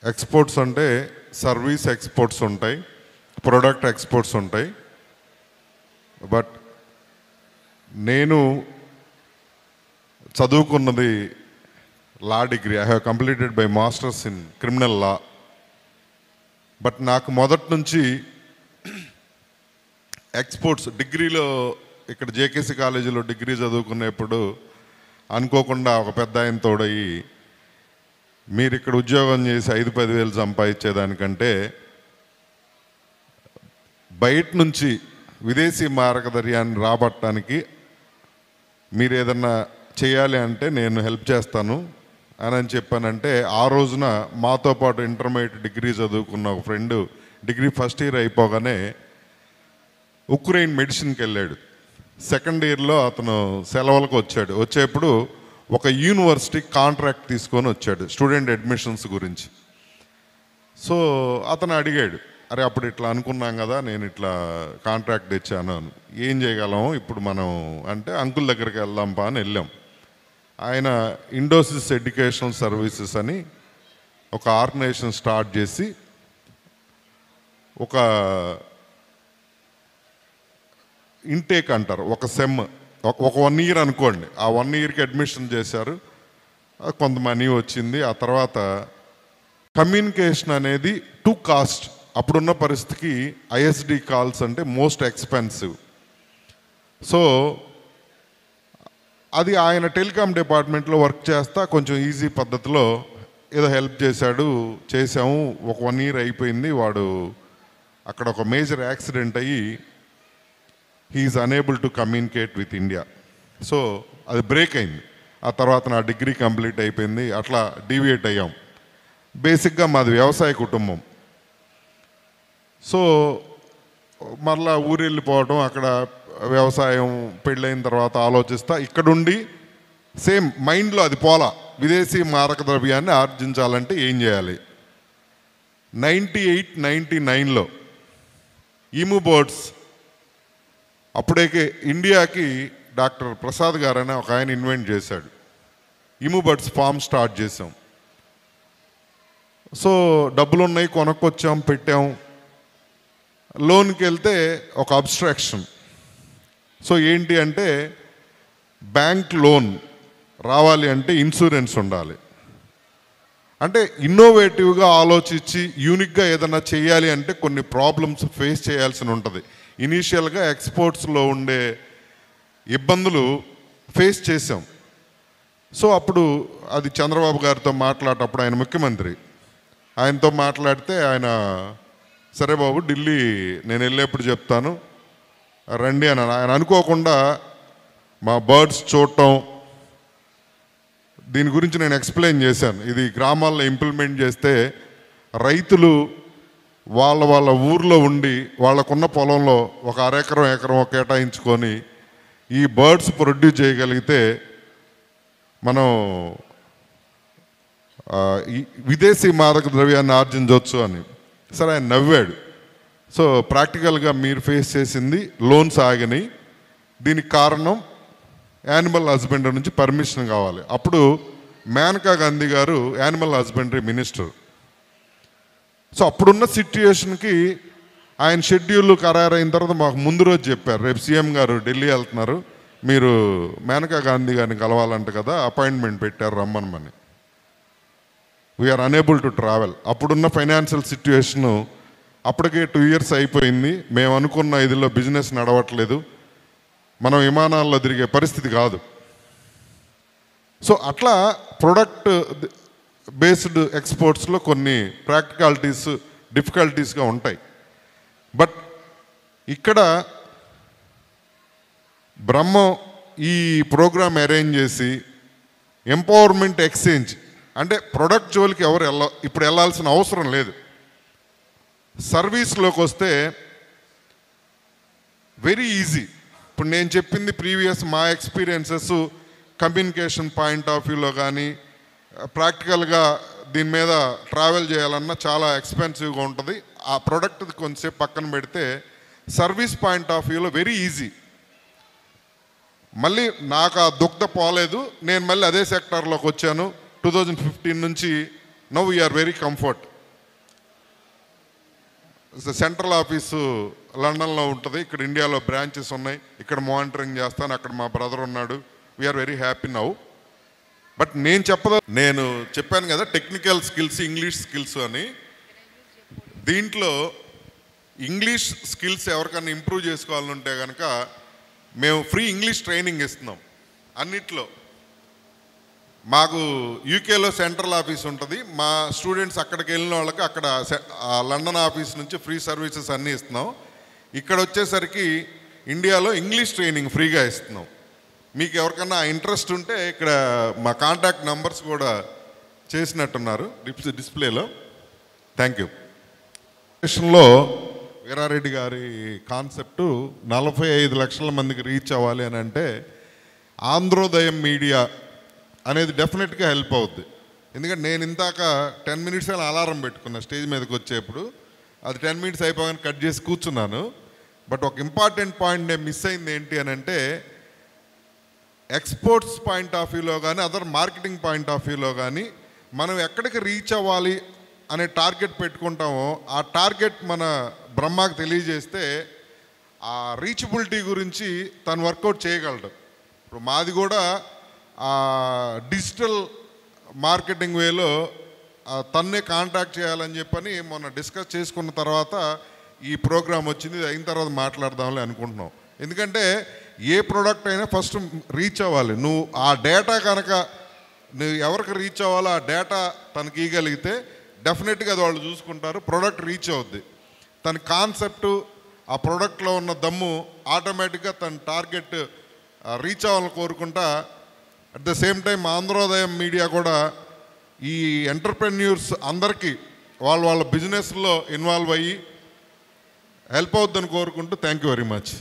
Exports అంటే service exports ఉంటాయి, product exports ఉంటాయి. బట్ నేను చదువుకున్నది law degree. I have completed my masters in criminal law. But నాకు మొదటి నుంచి ఎక్స్పోర్ట్స్ డిగ్రీలో ఇక్కడ జేకేసీ కాలేజీలో డిగ్రీ చదువుకునేప్పుడు అనుకోకుండా ఒక పెద్ద ఆయన తోడయి, మీరు ఇక్కడ ఉద్యోగం చేసి 5-10 వేలు సంపాదించేదానికంటే బయట నుంచి విదేశీ మారకద్రవ్యాన్ని రాబట్టడానికి మీరు ఏదన్నా చేయాలి అంటే నేను హెల్ప్ చేస్తాను అని చెప్పానంటే, ఆ రోజున మాతో పాటు ఇంటర్మీడియట్ డిగ్రీ చదువుకున్న ఒక ఫ్రెండ్ డిగ్రీ ఫస్ట్ ఇయర్ అయిపోగానే ఉక్రెయిన్ మెడిసిన్కి వెళ్ళాడు. సెకండ్ ఇయర్లో అతను సెలవులకు వచ్చాడు. వచ్చేప్పుడు ఒక యూనివర్సిటీ కాంట్రాక్ట్ తీసుకొని వచ్చాడు స్టూడెంట్ అడ్మిషన్స్ గురించి. సో అతను అడిగాడు, అరే అప్పుడు ఇట్లా అనుకున్నాం కదా, నేను ఇట్లా కాంట్రాక్ట్ ఇచ్చాను అని, ఏం చేయగలం ఇప్పుడు మనం అంటే, అంకుల్ దగ్గరికి వెళ్దాంపా అని వెళ్ళాం. ఆయన ఇండోసిస్ ఎడ్యుకేషనల్ సర్వీసెస్ అని ఒక ఆర్గనైజేషన్ స్టార్ట్ చేసి ఒక ఇంటేక్ అంటారు, ఒక సెమ్, ఒక 1 ఇయర్ అనుకోండి, ఆ 1 ఇయర్కి అడ్మిషన్ చేశారు. కొంత మనీ వచ్చింది. ఆ తర్వాత కమ్యూనికేషన్ అనేది టు కాస్ట్. అప్పుడున్న పరిస్థితికి ఐఎస్డి కాల్స్ అంటే మోస్ట్ ఎక్స్పెన్సివ్. సో అది ఆయన టెలికాం డిపార్ట్మెంట్లో వర్క్ చేస్తా కొంచెం ఈజీ పద్ధతిలో ఏదో హెల్ప్ చేసాము. ఒక 1 ఇయర్ అయిపోయింది. వాడు అక్కడ ఒక మేజర్ యాక్సిడెంట్ అయ్యి he is unable to communicate with India. So అది బ్రేక్ అయింది. ఆ తర్వాత నా డిగ్రీ కంప్లీట్ అయిపోయింది. అట్లా డీవియేట్ అయ్యాం. బేసిక్గా మాది వ్యవసాయ కుటుంబం. సో మరలా ఊరు వెళ్ళిపోవటం, అక్కడ వ్యవసాయం, పెళ్ళైన తర్వాత ఆలోచిస్తా ఇక్కడుండి సేమ్ మైండ్లో అది పోలా, విదేశీ మారక ద్రవ్యాన్ని ఆర్జించాలంటే ఏం చేయాలి. 98-99లో ఈము బర్డ్స్, అప్పుడే ఇండియాకి డాక్టర్ ప్రసాద్ గారు అని ఒక ఆయన ఇన్వెంట్ చేశాడు. ఈము బర్డ్స్ ఫామ్ స్టార్ట్ చేసాం. సో డబ్బులు ఉన్నాయి, కొనుక్కొచ్చాం, పెట్టాం. లోన్కి వెళ్తే ఒక అబ్స్ట్రాక్షన్. సో ఏంటి అంటే, బ్యాంక్ లోన్ రావాలి అంటే ఇన్సూరెన్స్ ఉండాలి. అంటే ఇన్నోవేటివ్గా ఆలోచించి యూనిక్గా ఏదైనా చేయాలి అంటే కొన్ని ప్రాబ్లమ్స్ ఫేస్ చేయాల్సి ఉంటుంది. ఇనీషియల్గా ఎక్స్పోర్ట్స్లో ఉండే ఇబ్బందులు ఫేస్ చేసాం. సో అప్పుడు అది చంద్రబాబు గారితో మాట్లాడేటప్పుడు, ఆయన ముఖ్యమంత్రి, ఆయనతో మాట్లాడితే ఆయన, సరే బాబు ఢిల్లీ నేను వెళ్ళేప్పుడు చెప్తాను రండి అని. ఆయన అనుకోకుండా మా బర్డ్స్ చూడటం, దీని గురించి నేను ఎక్స్ప్లెయిన్ చేశాను. ఇది గ్రామాల్లో ఇంప్లిమెంట్ చేస్తే రైతులు వాళ్ళ ఊర్లో ఉండి వాళ్ళకున్న పొలంలో ఒక ఎకరం కేటాయించుకొని ఈ బర్డ్స్ ప్రొడ్యూస్ చేయగలిగితే మనం విదేశీ మాదక ద్రవ్యాన్ని ఆర్జించవచ్చు అని. సరే ఆయన నవ్వాడు. సో ప్రాక్టికల్గా మీరు ఫేస్ చేసింది లోన్స్ ఆగినాయి, దీనికి కారణం యానిమల్ హస్బెండరీ నుంచి పర్మిషన్ కావాలి. అప్పుడు మేనకా గాంధీ గారు యానిమల్ హస్బెండరీ మినిస్టర్. సో అప్పుడున్న సిట్యుయేషన్కి ఆయన షెడ్యూల్ ఖరారైన తర్వాత మాకు ముందు రోజు చెప్పారు, రేపు సీఎం గారు ఢిల్లీ వెళ్తున్నారు, మీరు మేనకా గాంధీ గారిని కలవాలంట కదా, అపాయింట్మెంట్ పెట్టారు రమ్మనమని. We are unable to travel. అప్పుడున్న ఫైనాన్షియల్ సిట్యుయేషను అప్పటికే 2 ఇయర్స్ అయిపోయింది. మేము అనుకున్న ఇదిలో బిజినెస్ నడవట్లేదు, మనం విమానాల్లో తిరిగే పరిస్థితి కాదు. సో అట్లా ప్రొడక్ట్ బేస్డ్ ఎక్స్పోర్ట్స్లో కొన్ని ప్రాక్టికాలిటీస్, డిఫికల్టీస్గా ఉంటాయి. బట్ ఇక్కడ బ్రహ్మం ఈ ప్రోగ్రామ్ అరేంజ్ చేసి ఎంపవర్మెంట్ ఎక్స్చేంజ్ అంటే ప్రొడక్ట్ జోలికి ఎవరు ఇప్పుడు వెళ్ళాల్సిన అవసరం లేదు. సర్వీస్లోకి వస్తే వెరీ ఈజీ. ఇప్పుడు నేను చెప్పింది ప్రీవియస్ మా ఎక్స్పీరియన్సెస్ కమ్యూనికేషన్ పాయింట్ ఆఫ్ వ్యూలో కానీ, ప్రాక్టికల్గా దీని మీద ట్రావెల్ చేయాలన్నా చాలా ఎక్స్పెన్సివ్గా ఉంటుంది. ఆ ప్రోడక్ట్ కొంచెంసేపు పక్కన పెడితే సర్వీస్ పాయింట్ ఆఫ్ వ్యూలో వెరీ ఈజీ. మళ్ళీ నాకు ఆ దుగ్ధ పోలేదు, నేను మళ్ళీ అదే సెక్టార్లోకి వచ్చాను. 2015 నుంచి now we are very comfort. Central office లండన్లో ఉంటుంది, ఇక్కడ ఇండియాలో బ్రాంచెస్ ఉన్నాయి, ఇక్కడ మానిటరింగ్ చేస్తాను, అక్కడ మా బ్రదర్ ఉన్నాడు. We are very happy now. But నేను చెప్పాను కదా టెక్నికల్ స్కిల్స్, ఇంగ్లీష్ స్కిల్స్ అని. దీంట్లో ఇంగ్లీష్ స్కిల్స్ ఎవరికన్నా ఇంప్రూవ్ చేసుకోవాలంటే కనుక మేము ఫ్రీ ఇంగ్లీష్ ట్రైనింగ్ ఇస్తున్నాం అన్నిట్లో. మాకు యూకేలో సెంట్రల్ ఆఫీస్ ఉంటుంది, మా స్టూడెంట్స్ అక్కడికి వెళ్ళిన వాళ్ళకి అక్కడ లండన్ ఆఫీస్ నుంచి ఫ్రీ సర్వీసెస్ అన్నీ ఇస్తున్నాం. ఇక్కడ వచ్చేసరికి ఇండియాలో ఇంగ్లీష్ ట్రైనింగ్ ఫ్రీగా ఇస్తున్నాం. మీకు ఎవరికన్నా ఇంట్రెస్ట్ ఉంటే ఇక్కడ మా కాంటాక్ట్ నంబర్స్ కూడా చేసినట్టున్నారు డిస్ప్లేలో. Thank you. లో వీరారెడ్డి గారి కాన్సెప్టు 45 లక్షల మందికి రీచ్ అవ్వాలి అని అంటే ఆంధ్రోదయం మీడియా అనేది డెఫినెట్గా హెల్ప్ అవుద్ది. ఎందుకంటే నేను ఇందాక 10 మినిట్స్ అని అలారం పెట్టుకున్నా స్టేజ్ మీదకి వచ్చేప్పుడు, అది 10 మినిట్స్ అయిపోగానే కట్ చేసి కూర్చున్నాను. బట్ ఒక ఇంపార్టెంట్ పాయింట్ నేను మిస్ అయింది ఏంటి అని అంటే, ఎక్స్పోర్ట్స్ పాయింట్ ఆఫ్ వ్యూలో కానీ అదర్ మార్కెటింగ్ పాయింట్ ఆఫ్ వ్యూలో కానీ మనం ఎక్కడికి రీచ్ అవ్వాలి అనే టార్గెట్ పెట్టుకుంటామో ఆ టార్గెట్ మన బ్రహ్మాకు తెలియజేస్తే ఆ రీచబిలిటీ గురించి తను వర్కౌట్ చేయగలడు. ఇప్పుడు మాది కూడా డిజిటల్ మార్కెటింగ్ వేలో తన్నే కాంటాక్ట్ చేయాలని చెప్పని మొన్న డిస్కస్ చేసుకున్న తర్వాత ఈ ప్రోగ్రామ్ వచ్చింది. అయిన తర్వాత మాట్లాడదాంలే అనుకుంటున్నాం. ఎందుకంటే ఏ ప్రోడక్ట్ అయినా ఫస్ట్ రీచ్ అవ్వాలి. నువ్వు ఆ డేటా కనుక నువ్వు ఎవరికి రీచ్ అవ్వాలో ఆ డేటా తనకి ఇవ్వగలిగితే డెఫినెట్గా అది వాళ్ళు చూసుకుంటారు, ప్రోడక్ట్ రీచ్ అవుద్ది. తన కాన్సెప్టు ఆ ప్రోడక్ట్లో ఉన్న దమ్ము ఆటోమేటిక్గా తన టార్గెట్ రీచ్ అవ్వాలని కోరుకుంటా. At the same time Andhrodayam media కూడా ఈ ఎంటర్ప్రెన్యూర్స్ అందరికీ వాళ్ళ బిజినెస్లో ఇన్వాల్వ్ అయ్యి హెల్ప్ అవుద్దని కోరుకుంటూ థ్యాంక్ యూ వెరీ మచ్.